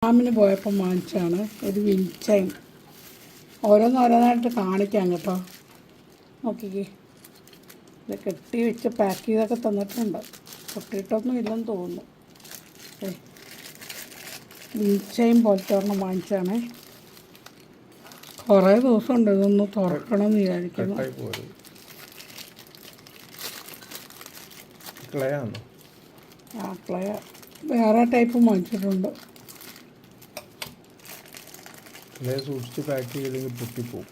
ഫാമിന് പോയപ്പോൾ വാങ്ങിച്ചാണ് ഒരു വിൻചൈൻ. ഓരോന്നോരോന്നായിട്ട് കാണിക്കാം കേട്ടോ. നോക്കിക്കേ, ഇത് കെട്ടി വെച്ച് പാക്ക് ചെയ്തൊക്കെ തന്നിട്ടുണ്ട്. പൊട്ടിയിട്ടൊന്നും ഇല്ലെന്ന് തോന്നുന്നു. വിൻചൈൻ പോലത്തെ ഒരെണ്ണം വാങ്ങിച്ചാണ്. കുറേ ദിവസമുണ്ട് ഇതൊന്ന് തുറക്കണം എന്ന് വിചാരിക്കുന്നു. ആ ക്ലയ വേറെ ടൈപ്പ് വാങ്ങിച്ചിട്ടുണ്ട്. സൂക്ഷിച്ച് പാക്ക് ചെയ്തില്ലെങ്കിൽ പൊട്ടിപ്പോവും.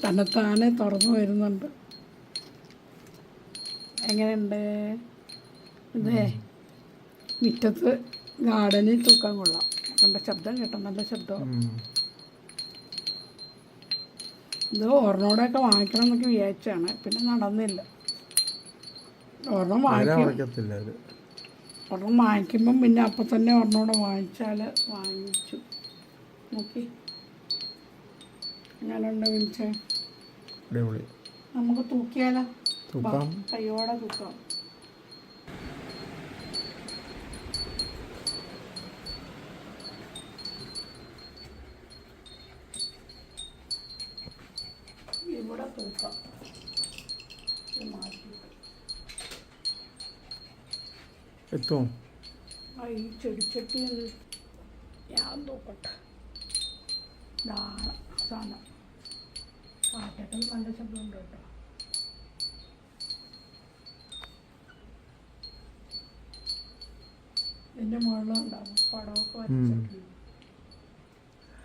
തന്നെത്താനെ തുറന്നു വരുന്നുണ്ട്. എങ്ങനെയുണ്ട്? ഇതേ മുറ്റത്ത് ഗാർഡനിൽ തൂക്കാൻ കൊള്ളാം. കണ്ട ശബ്ദം കേട്ടോ, നല്ല ശബ്ദം. ഇത് ഒരെണ്ണോടെയൊക്കെ വാങ്ങിക്കണം എന്നൊക്കെ വിചാരിച്ചാണ്, പിന്നെ നടന്നില്ല. ഒരെണ്ണം വാങ്ങിക്കുമ്പം പിന്നെ അപ്പം തന്നെ ഒരെണ്ണോടെ വാങ്ങിച്ചാൽ വാങ്ങിച്ചു. നോക്കി ഞാനുണ്ട് വിളിച്ചേ. നമുക്ക് തൂക്കിയാലോ? കയ്യോടെ തൂക്കാം. ഇവിടെ തൂക്കാം. എത്തും. ഈ ചെടിച്ചട്ടി ഞാൻ തൂക്കട്ടെ. സാധനം പാട്ടൊക്കെ നല്ല ശബ്ദമുണ്ട് കേട്ടോ. ഇതിൻ്റെ മുകളിലുണ്ടാവും പടമൊക്കെ വരച്ചിട്ടുണ്ട്.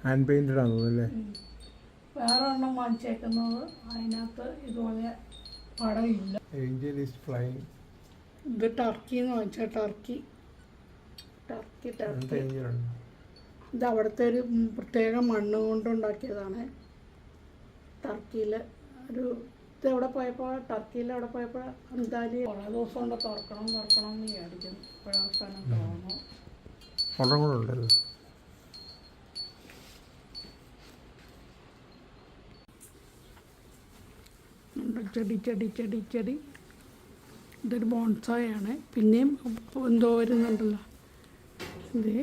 ഹാൻഡ് പെയിൻറ്റഡ് ആണല്ലേ? വേറെ ഒരെണ്ണം വാങ്ങിച്ചേക്കുന്നത് അതിനകത്ത് ഇതുപോലെ പടമില്ല. ഇത് ടർക്കിന്ന് വാങ്ങിച്ചാൽ ടർക്കി ഇത് അവിടുത്തെ ഒരു പ്രത്യേക മണ്ണ് കൊണ്ടുണ്ടാക്കിയതാണ്. ടർക്കിയിൽ ഒരു എവിടെ പോയപ്പോൾ എന്തായാലും കുറേ ദിവസം കൊണ്ട് തുറക്കണം എന്ന് വിചാരിക്കുന്നു. ഇപ്പോഴവസാനം തോന്നുന്നു. ചെടി ഇതൊരു ബോൺസായാണ്. പിന്നെയും എന്തോ വരുന്നുണ്ടല്ലോ. ഇത്